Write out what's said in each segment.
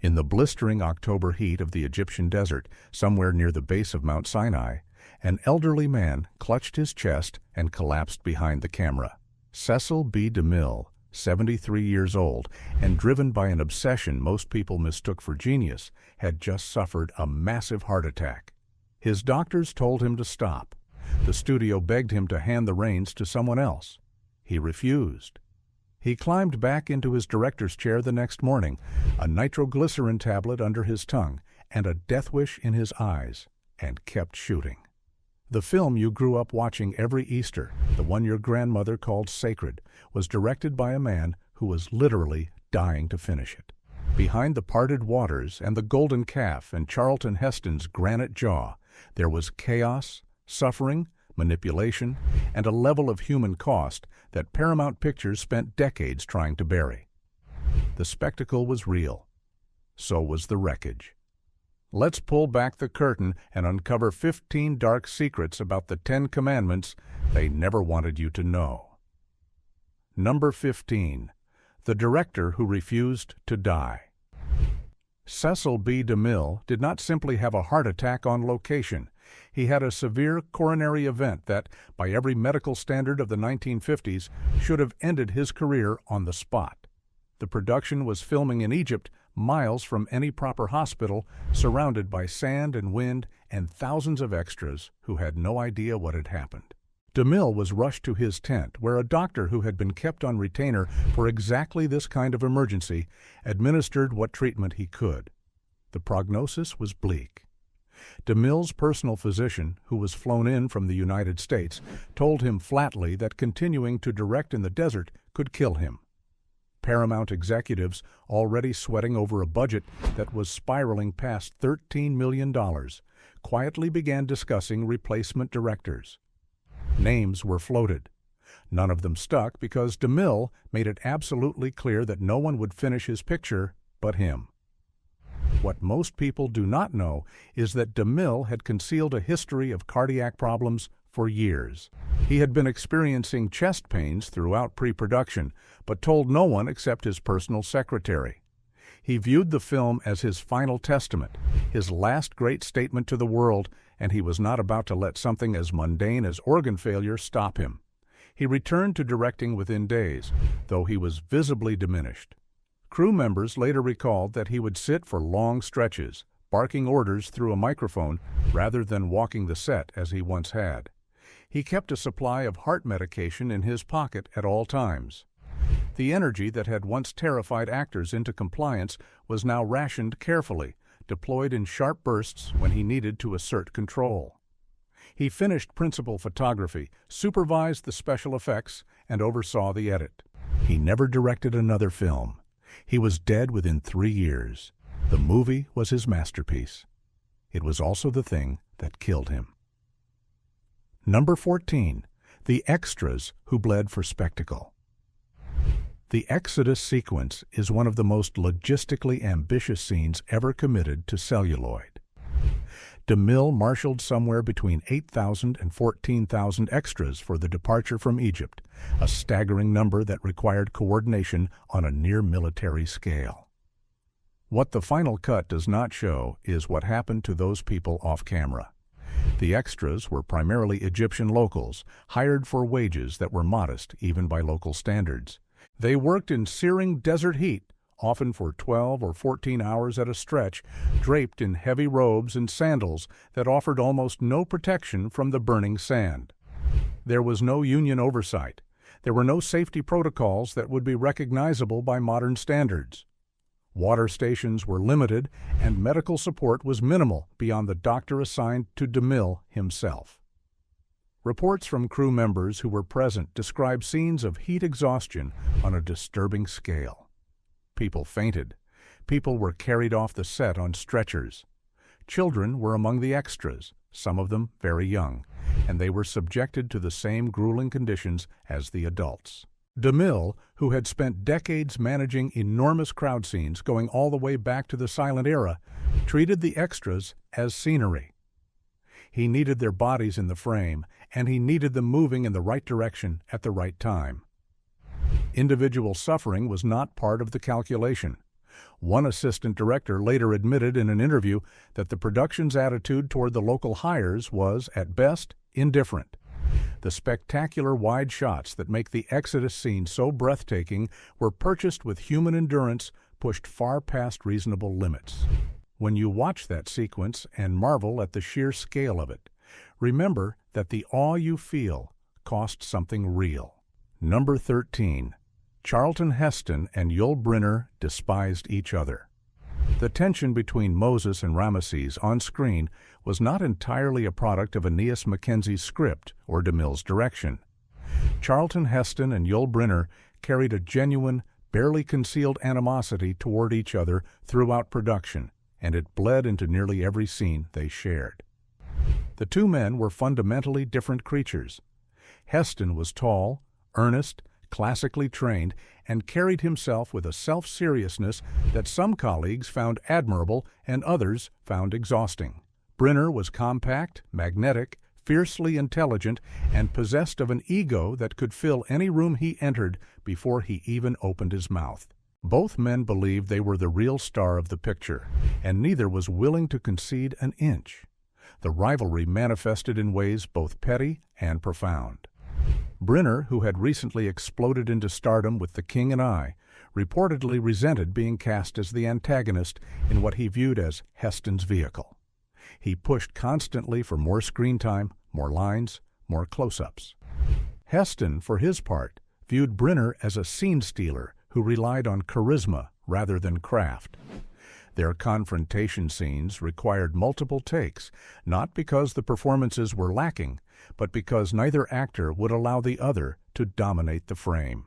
In the blistering October heat of the Egyptian desert, somewhere near the base of Mount Sinai, an elderly man clutched his chest and collapsed behind the camera. Cecil B. DeMille, 73 years old, and driven by an obsession most people mistook for genius, had just suffered a massive heart attack. His doctors told him to stop. The studio begged him to hand the reins to someone else. He refused. He climbed back into his director's chair the next morning, a nitroglycerin tablet under his tongue and a death wish in his eyes, and kept shooting. The film you grew up watching every Easter, the one your grandmother called sacred, was directed by a man who was literally dying to finish it. Behind the parted waters and the golden calf and Charlton Heston's granite jaw, there was chaos, suffering, manipulation, and a level of human cost that Paramount Pictures spent decades trying to bury. The spectacle was real. So was the wreckage. Let's pull back the curtain and uncover 15 dark secrets about the 10 Commandments they never wanted you to know. Number 15. The director who refused to die. Cecil B. DeMille did not simply have a heart attack on location. He had a severe coronary event that, by every medical standard of the 1950s, should have ended his career on the spot. The production was filming in Egypt, miles from any proper hospital, surrounded by sand and wind and thousands of extras who had no idea what had happened. DeMille was rushed to his tent, where a doctor who had been kept on retainer for exactly this kind of emergency administered what treatment he could. The prognosis was bleak. DeMille's personal physician, who was flown in from the United States, told him flatly that continuing to direct in the desert could kill him. Paramount executives, already sweating over a budget that was spiraling past $13 million, quietly began discussing replacement directors. Names were floated. None of them stuck because DeMille made it absolutely clear that no one would finish his picture but him. What most people do not know is that DeMille had concealed a history of cardiac problems for years. He had been experiencing chest pains throughout pre-production, but told no one except his personal secretary. He viewed the film as his final testament, his last great statement to the world, and he was not about to let something as mundane as organ failure stop him. He returned to directing within days, though he was visibly diminished. Crew members later recalled that he would sit for long stretches, barking orders through a microphone rather than walking the set as he once had. He kept a supply of heart medication in his pocket at all times. The energy that had once terrified actors into compliance was now rationed carefully, deployed in sharp bursts when he needed to assert control. He finished principal photography, supervised the special effects, and oversaw the edit. He never directed another film. He was dead within 3 years. The movie was his masterpiece. It was also the thing that killed him. Number 14. The extras who bled for spectacle. The Exodus sequence is one of the most logistically ambitious scenes ever committed to celluloid. DeMille marshaled somewhere between 8,000 and 14,000 extras for the departure from Egypt, a staggering number that required coordination on a near-military scale. What the final cut does not show is what happened to those people off-camera. The extras were primarily Egyptian locals, hired for wages that were modest even by local standards. They worked in searing desert heat, often for 12 or 14 hours at a stretch, draped in heavy robes and sandals that offered almost no protection from the burning sand. There was no union oversight. There were no safety protocols that would be recognizable by modern standards. Water stations were limited, and medical support was minimal beyond the doctor assigned to DeMille himself. Reports from crew members who were present describe scenes of heat exhaustion on a disturbing scale. People fainted. People were carried off the set on stretchers. Children were among the extras, some of them very young, and they were subjected to the same grueling conditions as the adults. DeMille, who had spent decades managing enormous crowd scenes going all the way back to the silent era, treated the extras as scenery. He needed their bodies in the frame, and he needed them moving in the right direction at the right time. Individual suffering was not part of the calculation. One assistant director later admitted in an interview that the production's attitude toward the local hires was, at best, indifferent. The spectacular wide shots that make the Exodus scene so breathtaking were purchased with human endurance pushed far past reasonable limits. When you watch that sequence and marvel at the sheer scale of it, remember that the awe you feel cost something real. Number 13. Charlton Heston and Yul Brynner despised each other. The tension between Moses and Ramses on screen was not entirely a product of Aeneas Mackenzie's script or DeMille's direction. Charlton Heston and Yul Brynner carried a genuine, barely concealed animosity toward each other throughout production, and it bled into nearly every scene they shared. The two men were fundamentally different creatures. Heston was tall, earnest, classically trained, and carried himself with a self-seriousness that some colleagues found admirable and others found exhausting. Brynner was compact, magnetic, fiercely intelligent, and possessed of an ego that could fill any room he entered before he even opened his mouth. Both men believed they were the real star of the picture, and neither was willing to concede an inch. The rivalry manifested in ways both petty and profound. Brynner, who had recently exploded into stardom with The King and I, reportedly resented being cast as the antagonist in what he viewed as Heston's vehicle. He pushed constantly for more screen time, more lines, more close-ups. Heston, for his part, viewed Brynner as a scene stealer who relied on charisma rather than craft. Their confrontation scenes required multiple takes, not because the performances were lacking, but because neither actor would allow the other to dominate the frame.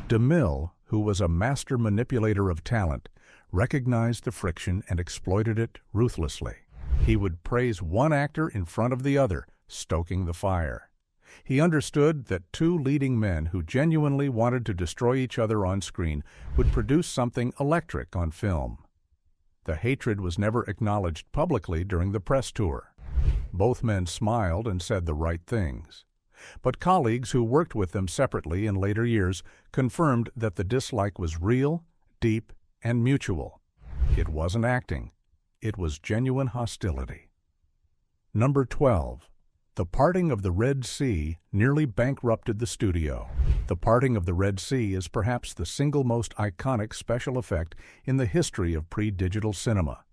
DeMille, who was a master manipulator of talent, recognized the friction and exploited it ruthlessly. He would praise one actor in front of the other, stoking the fire. He understood that two leading men who genuinely wanted to destroy each other on screen would produce something electric on film. The hatred was never acknowledged publicly during the press tour. Both men smiled and said the right things. But colleagues who worked with them separately in later years confirmed that the dislike was real, deep, and mutual. It wasn't acting. It was genuine hostility. Number 12. The Parting of the Red Sea nearly bankrupted the studio. The Parting of the Red Sea is perhaps the single most iconic special effect in the history of pre-digital cinema.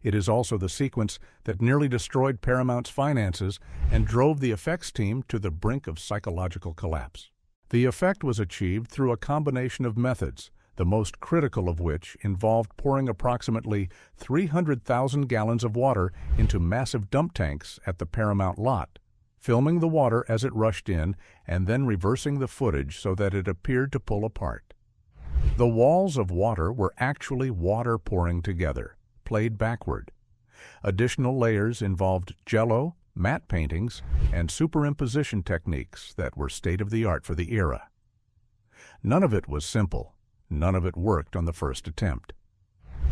It is also the sequence that nearly destroyed Paramount's finances and drove the effects team to the brink of psychological collapse. The effect was achieved through a combination of methods, the most critical of which involved pouring approximately 300,000 gallons of water into massive dump tanks at the Paramount lot, filming the water as it rushed in, and then reversing the footage so that it appeared to pull apart. The walls of water were actually water pouring together, played backward. Additional layers involved jello, matte paintings, and superimposition techniques that were state-of-the-art for the era. None of it was simple. None of it worked on the first attempt.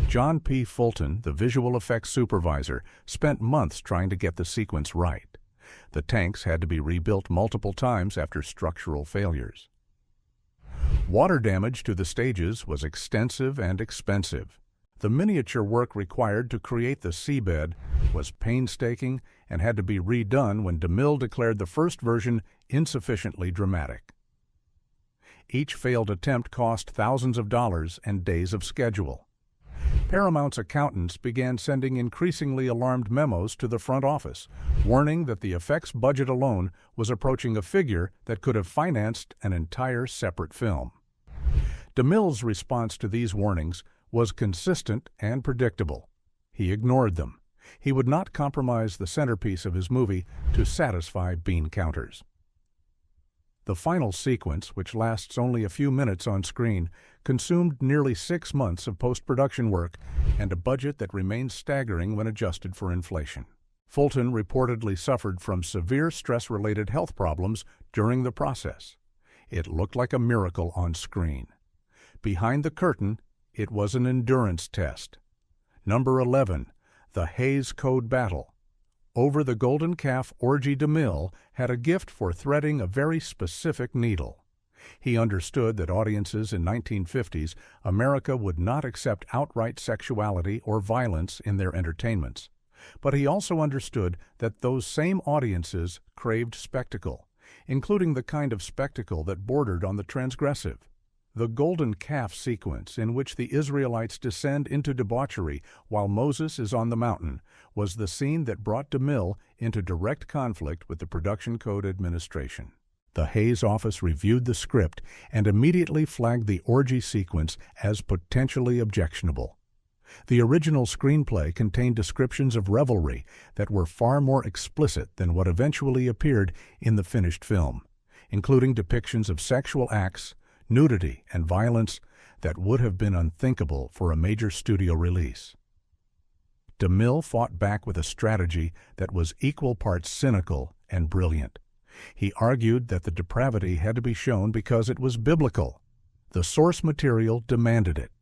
John P. Fulton, the visual effects supervisor, spent months trying to get the sequence right. The tanks had to be rebuilt multiple times after structural failures. Water damage to the stages was extensive and expensive. The miniature work required to create the seabed was painstaking and had to be redone when DeMille declared the first version insufficiently dramatic. Each failed attempt cost thousands of dollars and days of schedule. Paramount's accountants began sending increasingly alarmed memos to the front office, warning that the effects budget alone was approaching a figure that could have financed an entire separate film. DeMille's response to these warnings was consistent and predictable. He ignored them. He would not compromise the centerpiece of his movie to satisfy bean counters. The final sequence, which lasts only a few minutes on screen, consumed nearly 6 months of post-production work and a budget that remains staggering when adjusted for inflation. Fulton reportedly suffered from severe stress-related health problems during the process. It looked like a miracle on screen. Behind the curtain, it was an endurance test. Number 11, The Hays Code Battle. Over the Golden Calf Orgy DeMille had a gift for threading a very specific needle. He understood that audiences in 1950s America would not accept outright sexuality or violence in their entertainments. But he also understood that those same audiences craved spectacle, including the kind of spectacle that bordered on the transgressive. The golden calf sequence, in which the Israelites descend into debauchery while Moses is on the mountain, was the scene that brought DeMille into direct conflict with the Production Code Administration. The Hays office reviewed the script and immediately flagged the orgy sequence as potentially objectionable. The original screenplay contained descriptions of revelry that were far more explicit than what eventually appeared in the finished film, including depictions of sexual acts, nudity, and violence that would have been unthinkable for a major studio release. DeMille fought back with a strategy that was equal parts cynical and brilliant. He argued that the depravity had to be shown because it was biblical. The source material demanded it.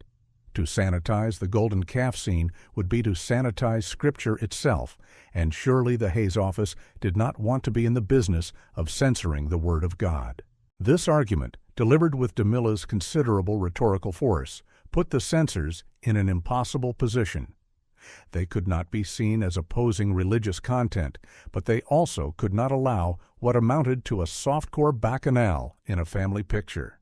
To sanitize the golden calf scene would be to sanitize Scripture itself, and surely the Hays office did not want to be in the business of censoring the Word of God. This argument, delivered with DeMille's considerable rhetorical force, put the censors in an impossible position. They could not be seen as opposing religious content, but they also could not allow what amounted to a softcore bacchanal in a family picture.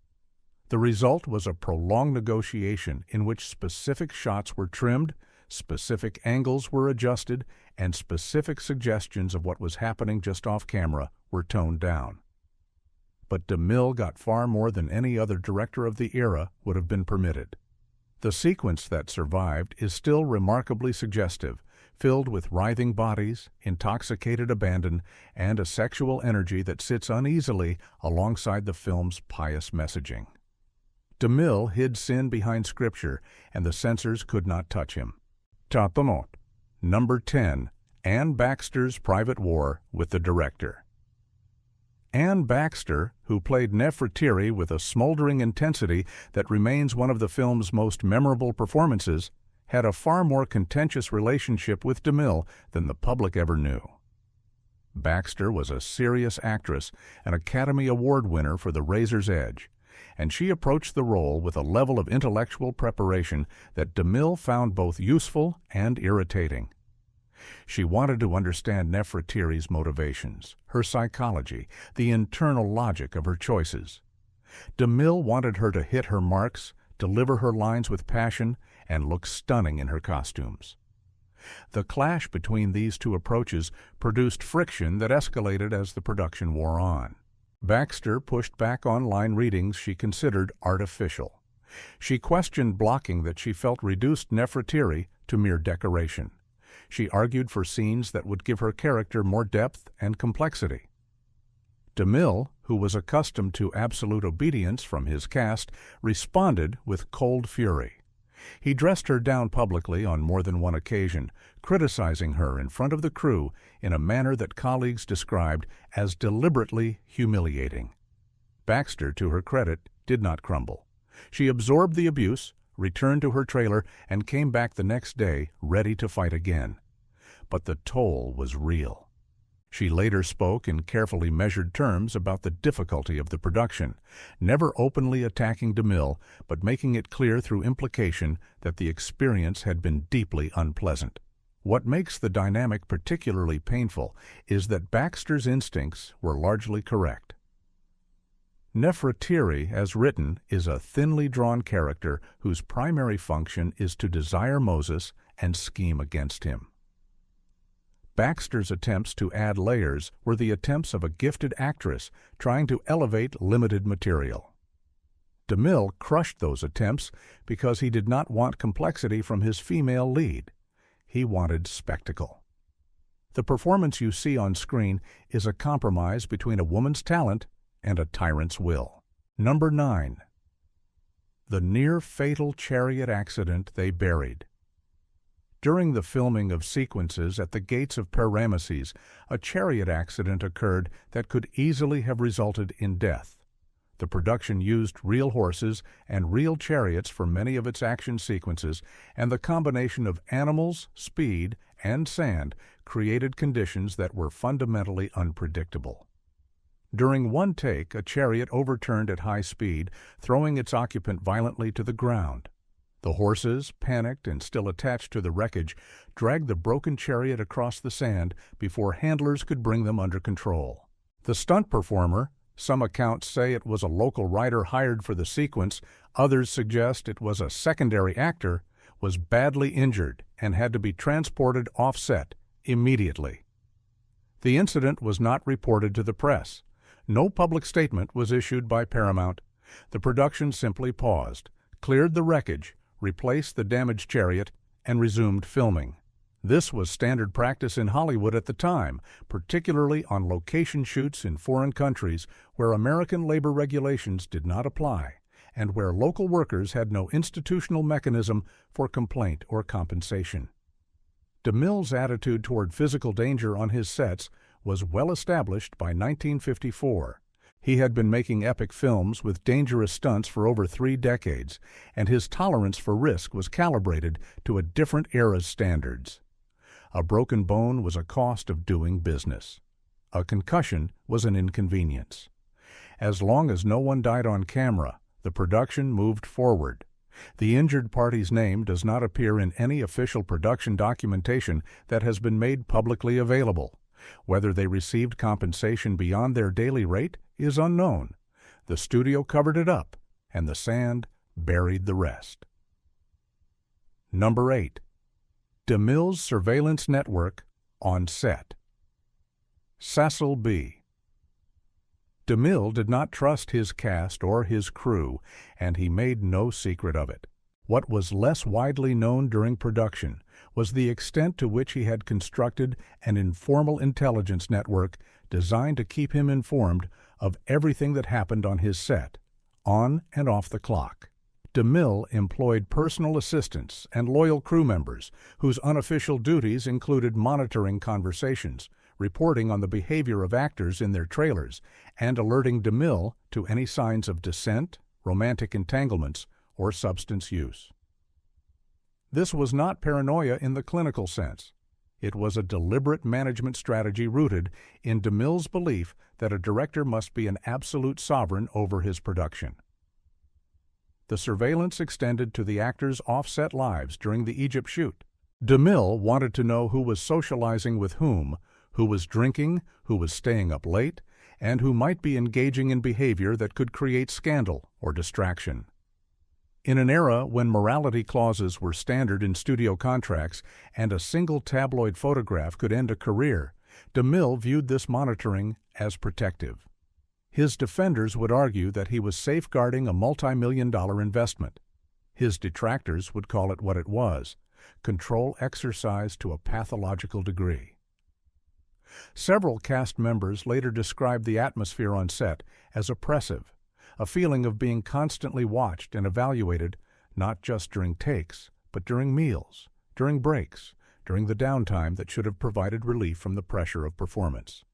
The result was a prolonged negotiation in which specific shots were trimmed, specific angles were adjusted, and specific suggestions of what was happening just off camera were toned down. But DeMille got far more than any other director of the era would have been permitted. The sequence that survived is still remarkably suggestive, filled with writhing bodies, intoxicated abandon, and a sexual energy that sits uneasily alongside the film's pious messaging. DeMille hid sin behind Scripture, and the censors could not touch him. Top note. Number 10. Anne Baxter's Private War with the Director. Anne Baxter, who played Nefertiti with a smoldering intensity that remains one of the film's most memorable performances, had a far more contentious relationship with DeMille than the public ever knew. Baxter was a serious actress, an Academy Award winner for The Razor's Edge, and she approached the role with a level of intellectual preparation that DeMille found both useful and irritating. She wanted to understand Nefertiti's motivations, her psychology, the internal logic of her choices. DeMille wanted her to hit her marks, deliver her lines with passion, and look stunning in her costumes. The clash between these two approaches produced friction that escalated as the production wore on. Baxter pushed back on line readings she considered artificial. She questioned blocking that she felt reduced Nefertiti to mere decoration. She argued for scenes that would give her character more depth and complexity. DeMille, who was accustomed to absolute obedience from his cast, responded with cold fury. He dressed her down publicly on more than one occasion, criticizing her in front of the crew in a manner that colleagues described as deliberately humiliating. Baxter, to her credit, did not crumble. She absorbed the abuse, returned to her trailer, and came back the next day ready to fight again. But the toll was real. She later spoke in carefully measured terms about the difficulty of the production, never openly attacking DeMille, but making it clear through implication that the experience had been deeply unpleasant. What makes the dynamic particularly painful is that Baxter's instincts were largely correct. Nefertiti, as written, is a thinly drawn character whose primary function is to desire Moses and scheme against him. Baxter's attempts to add layers were the attempts of a gifted actress trying to elevate limited material. DeMille crushed those attempts because he did not want complexity from his female lead. He wanted spectacle. The performance you see on screen is a compromise between a woman's talent and a tyrant's will. Number 9. The near-fatal chariot accident they buried. During the filming of sequences at the gates of Ramses, a chariot accident occurred that could easily have resulted in death. The production used real horses and real chariots for many of its action sequences, and the combination of animals, speed, and sand created conditions that were fundamentally unpredictable. During one take, a chariot overturned at high speed, throwing its occupant violently to the ground. The horses, panicked and still attached to the wreckage, dragged the broken chariot across the sand before handlers could bring them under control. The stunt performer, some accounts say it was a local writer hired for the sequence, others suggest it was a secondary actor, was badly injured and had to be transported off-set immediately. The incident was not reported to the press. No public statement was issued by Paramount. The production simply paused, cleared the wreckage, replaced the damaged chariot, and resumed filming. This was standard practice in Hollywood at the time, particularly on location shoots in foreign countries where American labor regulations did not apply and where local workers had no institutional mechanism for complaint or compensation. DeMille's attitude toward physical danger on his sets was well established by 1954. He had been making epic films with dangerous stunts for over 3 decades, and his tolerance for risk was calibrated to a different era's standards. A broken bone was a cost of doing business. A concussion was an inconvenience. As long as no one died on camera, the production moved forward. The injured party's name does not appear in any official production documentation that has been made publicly available. Whether they received compensation beyond their daily rate is unknown. The studio covered it up, and the sand buried the rest. Number 8. DeMille's surveillance network on set. Cecil B. DeMille did not trust his cast or his crew, and he made no secret of it. What was less widely known during production was the extent to which he had constructed an informal intelligence network designed to keep him informed of everything that happened on his set, on and off the clock. DeMille employed personal assistants and loyal crew members whose unofficial duties included monitoring conversations, reporting on the behavior of actors in their trailers, and alerting DeMille to any signs of dissent, romantic entanglements, or substance use. This was not paranoia in the clinical sense. It was a deliberate management strategy rooted in DeMille's belief that a director must be an absolute sovereign over his production. The surveillance extended to the actors' offset lives during the Egypt shoot. DeMille wanted to know who was socializing with whom, who was drinking, who was staying up late, and who might be engaging in behavior that could create scandal or distraction. In an era when morality clauses were standard in studio contracts and a single tabloid photograph could end a career, DeMille viewed this monitoring as protective. His defenders would argue that he was safeguarding a multi-million-dollar investment. His detractors would call it what it was: control exercised to a pathological degree. Several cast members later described the atmosphere on set as oppressive, a feeling of being constantly watched and evaluated, not just during takes, but during meals, during breaks, during the downtime that should have provided relief from the pressure of performance.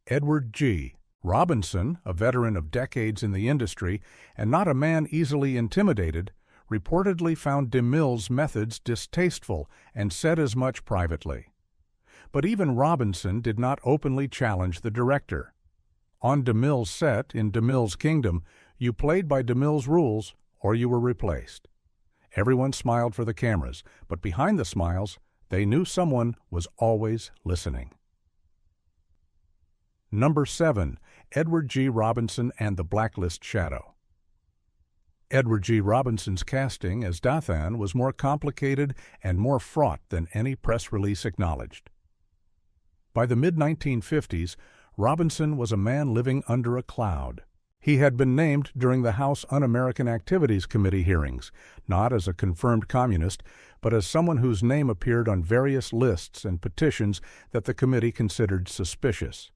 Edward G. Robinson, a veteran of decades in the industry and not a man easily intimidated, reportedly found DeMille's methods distasteful and said as much privately. But even Robinson did not openly challenge the director. On DeMille's set, in DeMille's kingdom, you played by DeMille's rules or you were replaced. Everyone smiled for the cameras, but behind the smiles, they knew someone was always listening. Number 7. Edward G. Robinson and the Blacklist Shadow. Edward G. Robinson's casting as Dathan was more complicated and more fraught than any press release acknowledged. By the mid-1950s, Robinson was a man living under a cloud. He had been named during the House Un-American Activities Committee hearings, not as a confirmed communist, but as someone whose name appeared on various lists and petitions that the committee considered suspicious.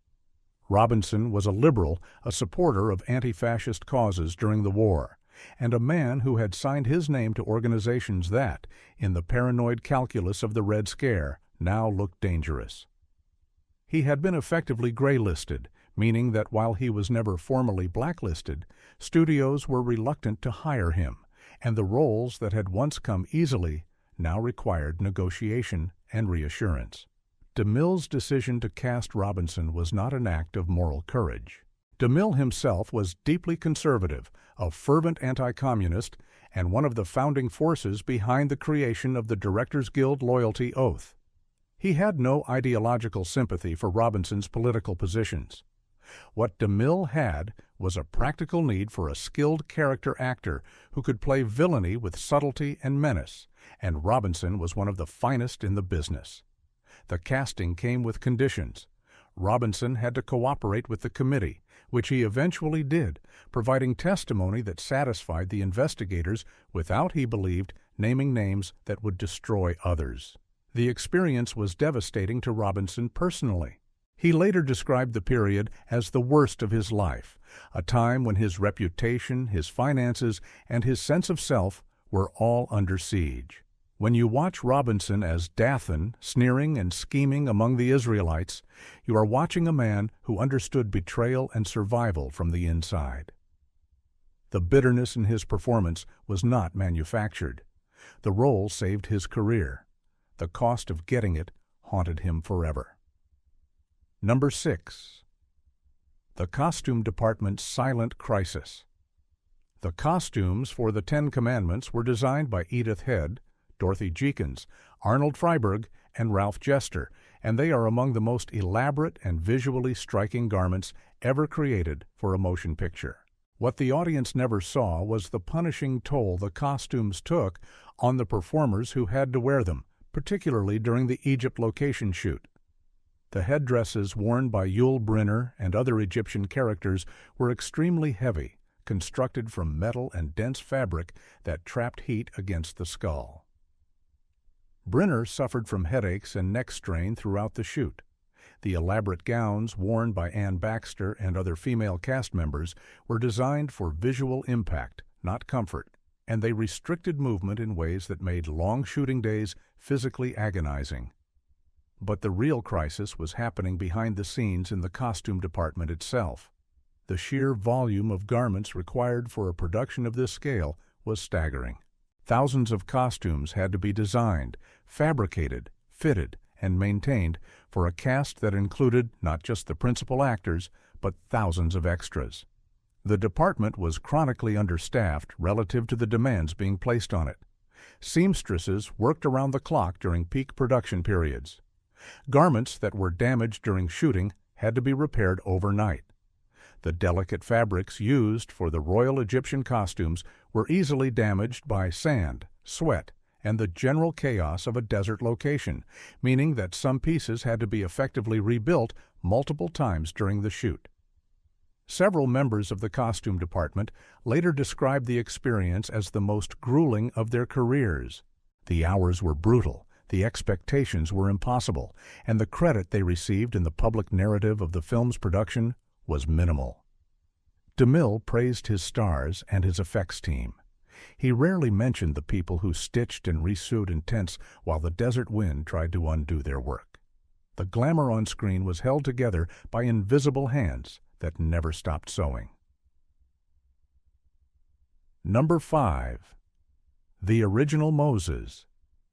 Robinson was a liberal, a supporter of anti-fascist causes during the war, and a man who had signed his name to organizations that, in the paranoid calculus of the Red Scare, now looked dangerous. He had been effectively gray-listed, meaning that while he was never formally blacklisted, studios were reluctant to hire him, and the roles that had once come easily now required negotiation and reassurance. DeMille's decision to cast Robinson was not an act of moral courage. DeMille himself was deeply conservative, a fervent anti-communist, and one of the founding forces behind the creation of the Directors Guild loyalty oath. He had no ideological sympathy for Robinson's political positions. What DeMille had was a practical need for a skilled character actor who could play villainy with subtlety and menace, and Robinson was one of the finest in the business. The casting came with conditions. Robinson had to cooperate with the committee, which he eventually did, providing testimony that satisfied the investigators without, he believed, naming names that would destroy others. The experience was devastating to Robinson personally. He later described the period as the worst of his life, a time when his reputation, his finances, and his sense of self were all under siege. When you watch Robinson as Dathan, sneering and scheming among the Israelites, you are watching a man who understood betrayal and survival from the inside. The bitterness in his performance was not manufactured. The role saved his career. The cost of getting it haunted him forever. Number 6. The Costume Department's Silent Crisis. The costumes for the Ten Commandments were designed by Edith Head, Dorothy Jeekins, Arnold Freiberg, and Ralph Jester, and they are among the most elaborate and visually striking garments ever created for a motion picture. What the audience never saw was the punishing toll the costumes took on the performers who had to wear them, particularly during the Egypt location shoot. The headdresses worn by Yul Brynner and other Egyptian characters were extremely heavy, constructed from metal and dense fabric that trapped heat against the skull. Brynner suffered from headaches and neck strain throughout the shoot. The elaborate gowns worn by Baxter and other female cast members were designed for visual impact, not comfort, and they restricted movement in ways that made long shooting days physically agonizing. But the real crisis was happening behind the scenes in the costume department itself. The sheer volume of garments required for a production of this scale was staggering. Thousands of costumes had to be designed, fabricated, fitted, and maintained for a cast that included not just the principal actors, but thousands of extras. The department was chronically understaffed relative to the demands being placed on it. Seamstresses worked around the clock during peak production periods. Garments that were damaged during shooting had to be repaired overnight. The delicate fabrics used for the royal Egyptian costumes were easily damaged by sand, sweat, and the general chaos of a desert location, meaning that some pieces had to be effectively rebuilt multiple times during the shoot. Several members of the costume department later described the experience as the most grueling of their careers. The hours were brutal, the expectations were impossible, and the credit they received in the public narrative of the film's production was minimal. DeMille praised his stars and his effects team. He rarely mentioned the people who stitched and resewed in tents while the desert wind tried to undo their work. The glamour on screen was held together by invisible hands that never stopped sewing. Number 5. The Original Moses.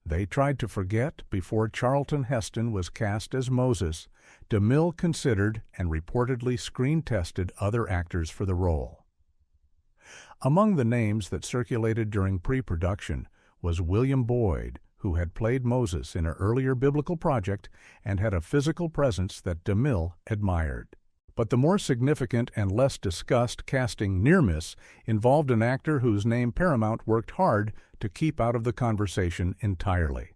They tried to forget before Charlton Heston was cast as Moses. DeMille considered and reportedly screen-tested other actors for the role. Among the names that circulated during pre-production was William Boyd, who had played Moses in an earlier biblical project and had a physical presence that DeMille admired. But the more significant and less discussed casting near-miss involved an actor whose name Paramount worked hard to keep out of the conversation entirely.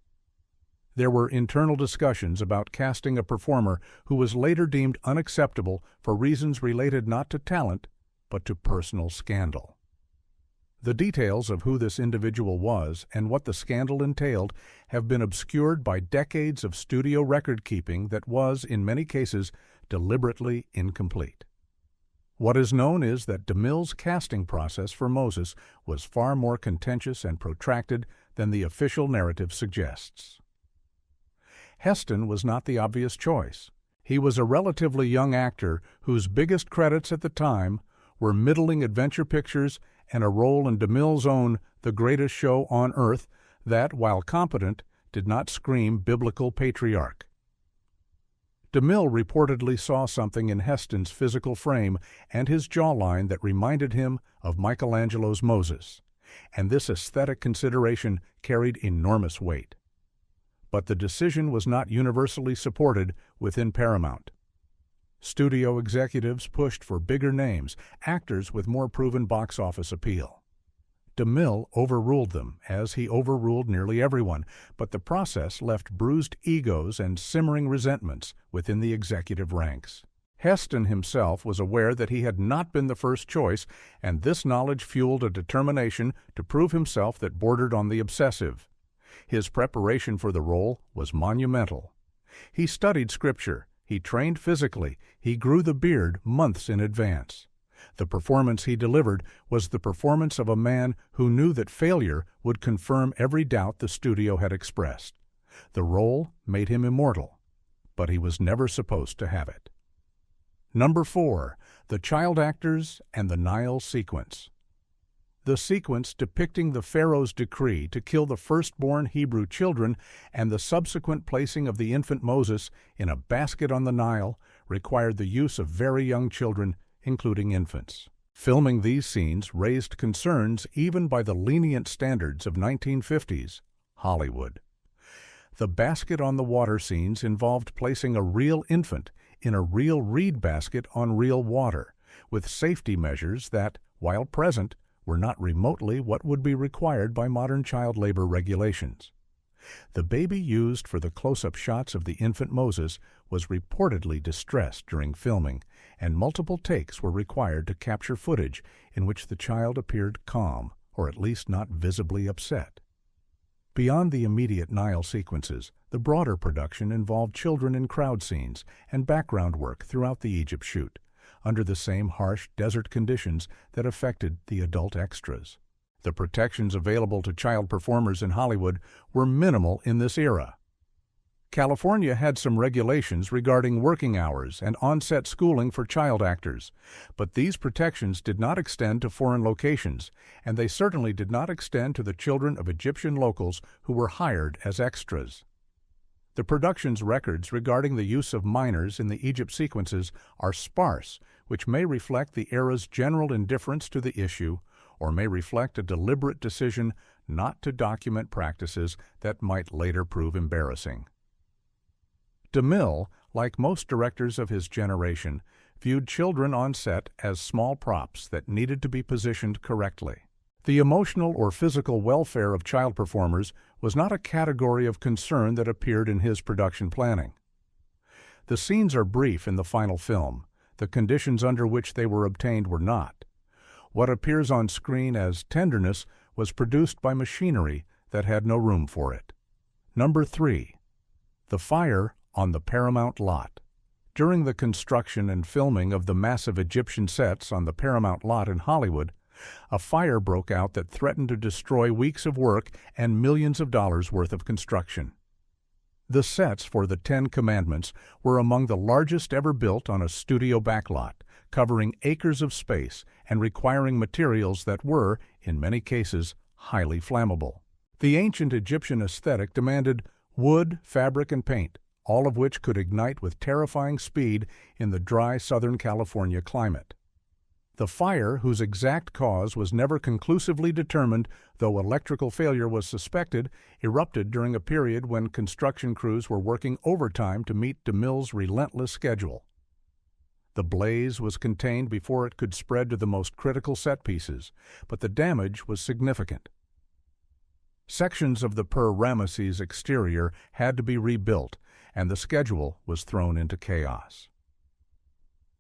There were internal discussions about casting a performer who was later deemed unacceptable for reasons related not to talent, but to personal scandal. The details of who this individual was and what the scandal entailed have been obscured by decades of studio record-keeping that was, in many cases, deliberately incomplete. What is known is that DeMille's casting process for Moses was far more contentious and protracted than the official narrative suggests. Heston was not the obvious choice. He was a relatively young actor whose biggest credits at the time were middling adventure pictures and a role in DeMille's own The Greatest Show on Earth that, while competent, did not scream biblical patriarch. DeMille reportedly saw something in Heston's physical frame and his jawline that reminded him of Michelangelo's Moses, and this aesthetic consideration carried enormous weight. But the decision was not universally supported within Paramount. Studio executives pushed for bigger names, actors with more proven box office appeal. DeMille overruled them, as he overruled nearly everyone, but the process left bruised egos and simmering resentments within the executive ranks. Heston himself was aware that he had not been the first choice, and this knowledge fueled a determination to prove himself that bordered on the obsessive. His preparation for the role was monumental. He studied scripture, he trained physically, he grew the beard months in advance. The performance he delivered was the performance of a man who knew that failure would confirm every doubt the studio had expressed. The role made him immortal, but he was never supposed to have it. Number 4. The Child Actors and the Nile Sequence. The sequence depicting the Pharaoh's decree to kill the firstborn Hebrew children and the subsequent placing of the infant Moses in a basket on the Nile required the use of very young children, including infants. Filming these scenes raised concerns even by the lenient standards of 1950s Hollywood. The basket on the water scenes involved placing a real infant in a real reed basket on real water, with safety measures that, while present, were not remotely what would be required by modern child labor regulations. The baby used for the close-up shots of the infant Moses was reportedly distressed during filming, and multiple takes were required to capture footage in which the child appeared calm, or at least not visibly upset. Beyond the immediate Nile sequences, the broader production involved children in crowd scenes and background work throughout the Egypt shoot, under the same harsh desert conditions that affected the adult extras. The protections available to child performers in Hollywood were minimal in this era. California had some regulations regarding working hours and on-set schooling for child actors, but these protections did not extend to foreign locations, and they certainly did not extend to the children of Egyptian locals who were hired as extras. The production's records regarding the use of minors in the Egypt sequences are sparse, which may reflect the era's general indifference to the issue, or may reflect a deliberate decision not to document practices that might later prove embarrassing. DeMille, like most directors of his generation, viewed children on set as small props that needed to be positioned correctly. The emotional or physical welfare of child performers was not a category of concern that appeared in his production planning. The scenes are brief in the final film. The conditions under which they were obtained were not. What appears on screen as tenderness was produced by machinery that had no room for it. Number 3. The Fire on the Paramount Lot. During the construction and filming of the massive Egyptian sets on the Paramount lot in Hollywood, a fire broke out that threatened to destroy weeks of work and millions of dollars worth of construction. The sets for the 10 Commandments were among the largest ever built on a studio backlot, covering acres of space and requiring materials that were, in many cases, highly flammable. The ancient Egyptian aesthetic demanded wood, fabric, and paint, all of which could ignite with terrifying speed in the dry Southern California climate. The fire, whose exact cause was never conclusively determined, though electrical failure was suspected, erupted during a period when construction crews were working overtime to meet DeMille's relentless schedule. The blaze was contained before it could spread to the most critical set pieces, but the damage was significant. Sections of the Ramses exterior had to be rebuilt, and the schedule was thrown into chaos.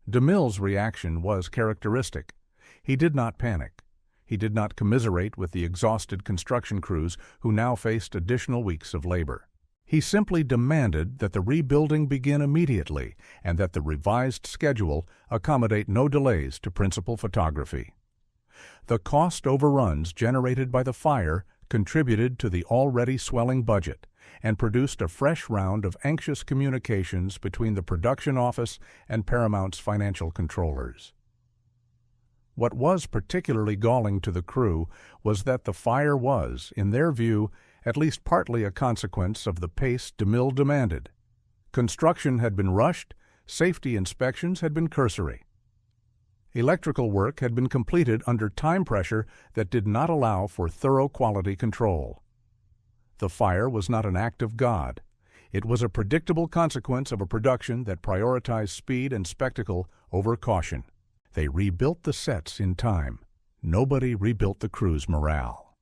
DeMille's reaction was characteristic. He did not panic. He did not commiserate with the exhausted construction crews who now faced additional weeks of labor. He simply demanded that the rebuilding begin immediately and that the revised schedule accommodate no delays to principal photography. The cost overruns generated by the fire contributed to the already swelling budget and produced a fresh round of anxious communications between the production office and Paramount's financial controllers. What was particularly galling to the crew was that the fire was, in their view, at least partly a consequence of the pace DeMille demanded. Construction had been rushed, safety inspections had been cursory. Electrical work had been completed under time pressure that did not allow for thorough quality control. The fire was not an act of God. It was a predictable consequence of a production that prioritized speed and spectacle over caution. They rebuilt the sets in time. Nobody rebuilt the crew's morale.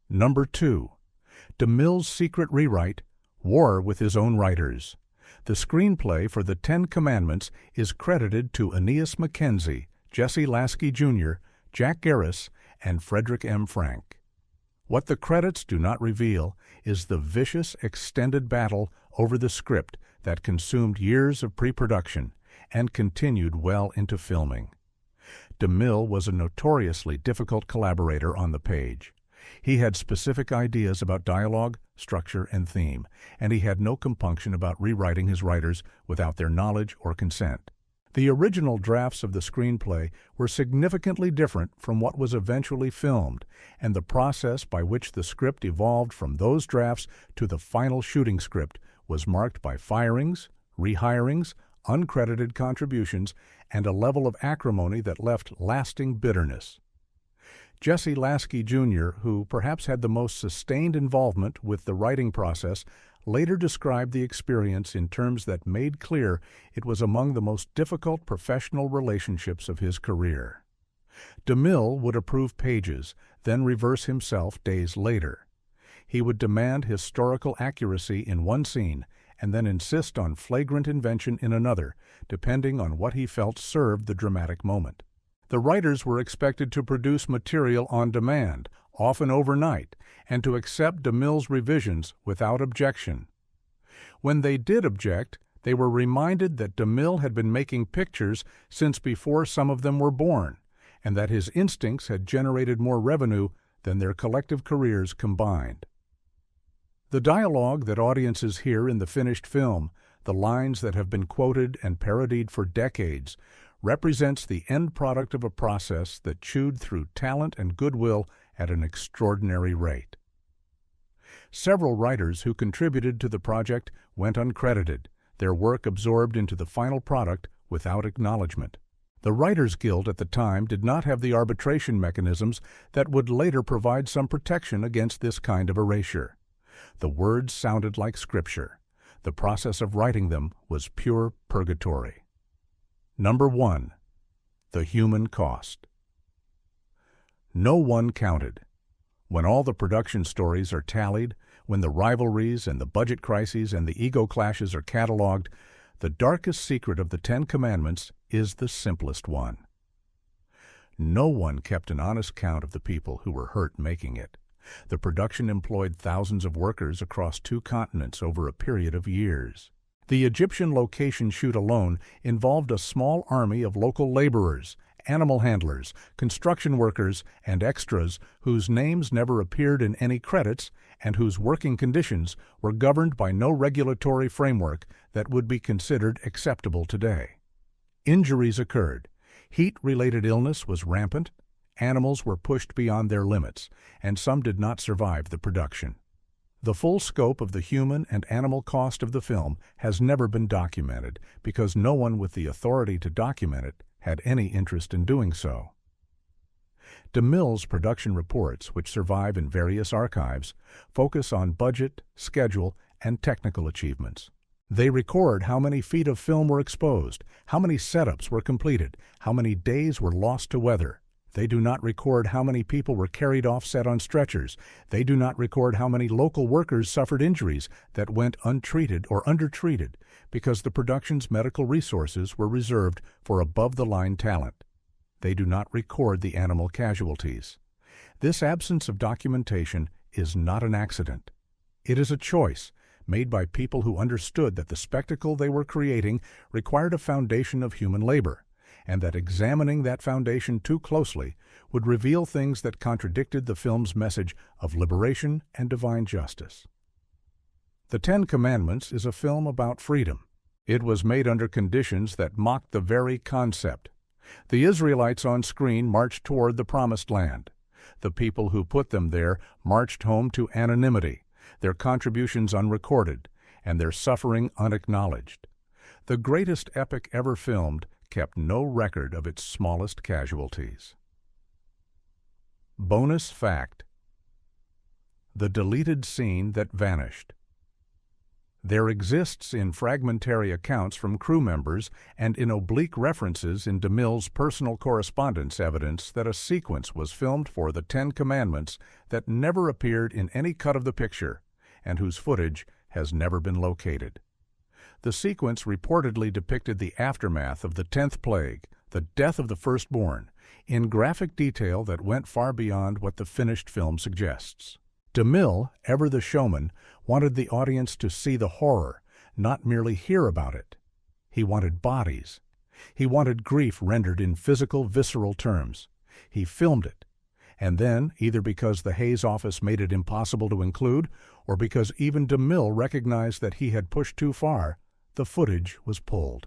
Number 2. DeMille's secret rewrite, War with His Own Writers. The screenplay for The Ten Commandments is credited to Aeneas Mackenzie, Jesse Lasky Jr., Jack Garris, and Frederick M. Frank. What the credits do not reveal is the vicious extended battle over the script that consumed years of pre-production and continued well into filming. DeMille was a notoriously difficult collaborator on the page. He had specific ideas about dialogue, structure, and theme, and he had no compunction about rewriting his writers without their knowledge or consent. The original drafts of the screenplay were significantly different from what was eventually filmed, and the process by which the script evolved from those drafts to the final shooting script was marked by firings, rehirings, uncredited contributions, and a level of acrimony that left lasting bitterness. Jesse Lasky Jr., who perhaps had the most sustained involvement with the writing process, later described the experience in terms that made clear it was among the most difficult professional relationships of his career. DeMille would approve pages, then reverse himself days later. He would demand historical accuracy in one scene and then insist on flagrant invention in another, depending on what he felt served the dramatic moment. The writers were expected to produce material on demand, often overnight, and to accept DeMille's revisions without objection. When they did object, they were reminded that DeMille had been making pictures since before some of them were born, and that his instincts had generated more revenue than their collective careers combined. The dialogue that audiences hear in the finished film, the lines that have been quoted and parodied for decades, represents the end product of a process that chewed through talent and goodwill at an extraordinary rate. Several writers who contributed to the project went uncredited, their work absorbed into the final product without acknowledgement. The Writers Guild at the time did not have the arbitration mechanisms that would later provide some protection against this kind of erasure. The words sounded like scripture. The process of writing them was pure purgatory. Number 1. The human cost. No one counted. When all the production stories are tallied, when the rivalries and the budget crises and the ego clashes are cataloged, the darkest secret of the Ten Commandments is the simplest one. No one kept an honest count of the people who were hurt making it. The production employed thousands of workers across 2 continents over a period of years. The Egyptian location shoot alone involved a small army of local laborers, animal handlers, construction workers, and extras whose names never appeared in any credits and whose working conditions were governed by no regulatory framework that would be considered acceptable today. Injuries occurred. Heat-related illness was rampant. Animals were pushed beyond their limits, and some did not survive the production. The full scope of the human and animal cost of the film has never been documented because no one with the authority to document it had any interest in doing so. DeMille's production reports, which survive in various archives, focus on budget, schedule, and technical achievements. They record how many feet of film were exposed, how many setups were completed, how many days were lost to weather. They do not record how many people were carried off set on stretchers. They do not record how many local workers suffered injuries that went untreated or undertreated because the production's medical resources were reserved for above-the-line talent. They do not record the animal casualties. This absence of documentation is not an accident. It is a choice made by people who understood that the spectacle they were creating required a foundation of human labor, and that examining that foundation too closely would reveal things that contradicted the film's message of liberation and divine justice. The Ten Commandments is a film about freedom. It was made under conditions that mocked the very concept. The Israelites on screen marched toward the Promised Land. The people who put them there marched home to anonymity, their contributions unrecorded, and their suffering unacknowledged. The greatest epic ever filmed kept no record of its smallest casualties. Bonus fact: the deleted scene that vanished. There exists in fragmentary accounts from crew members and in oblique references in DeMille's personal correspondence evidence that a sequence was filmed for the Ten Commandments that never appeared in any cut of the picture and whose footage has never been located. The sequence reportedly depicted the aftermath of the 10th plague, the death of the firstborn, in graphic detail that went far beyond what the finished film suggests. DeMille, ever the showman, wanted the audience to see the horror, not merely hear about it. He wanted bodies. He wanted grief rendered in physical, visceral terms. He filmed it. And then, either because the Hayes office made it impossible to include, or because even DeMille recognized that he had pushed too far, the footage was pulled.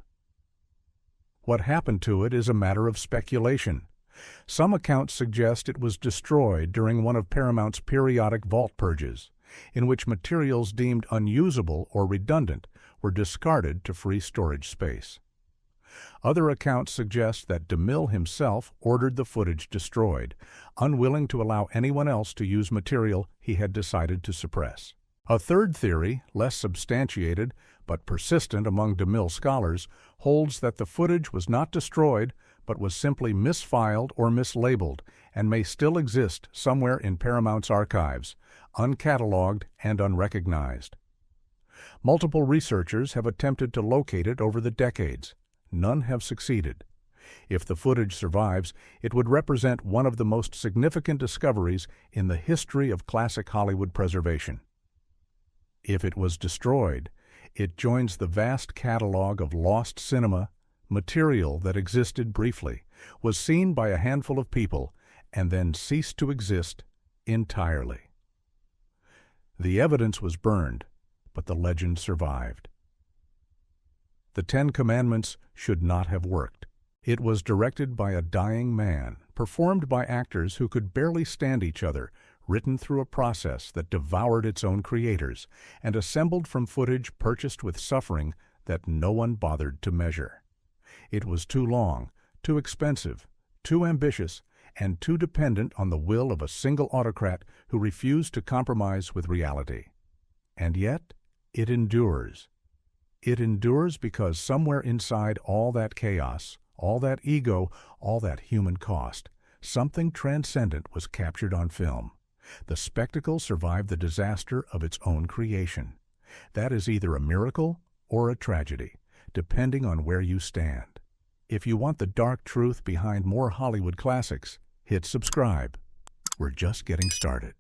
What happened to it is a matter of speculation. Some accounts suggest it was destroyed during one of Paramount's periodic vault purges, in which materials deemed unusable or redundant were discarded to free storage space. Other accounts suggest that DeMille himself ordered the footage destroyed, unwilling to allow anyone else to use material he had decided to suppress. A third theory, less substantiated but persistent among DeMille scholars, holds that the footage was not destroyed but was simply misfiled or mislabeled and may still exist somewhere in Paramount's archives, uncatalogued and unrecognized. Multiple researchers have attempted to locate it over the decades. None have succeeded. If the footage survives, it would represent one of the most significant discoveries in the history of classic Hollywood preservation. If it was destroyed, it joins the vast catalog of lost cinema, material that existed briefly, was seen by a handful of people, and then ceased to exist entirely. The evidence was burned, but the legend survived. The Ten Commandments should not have worked. It was directed by a dying man, performed by actors who could barely stand each other, written through a process that devoured its own creators, and assembled from footage purchased with suffering that no one bothered to measure. It was too long, too expensive, too ambitious, and too dependent on the will of a single autocrat who refused to compromise with reality. And yet, it endures. It endures because somewhere inside all that chaos, all that ego, all that human cost, something transcendent was captured on film. The spectacle survived the disaster of its own creation. That is either a miracle or a tragedy, depending on where you stand. If you want the dark truth behind more Hollywood classics, hit subscribe. We're just getting started.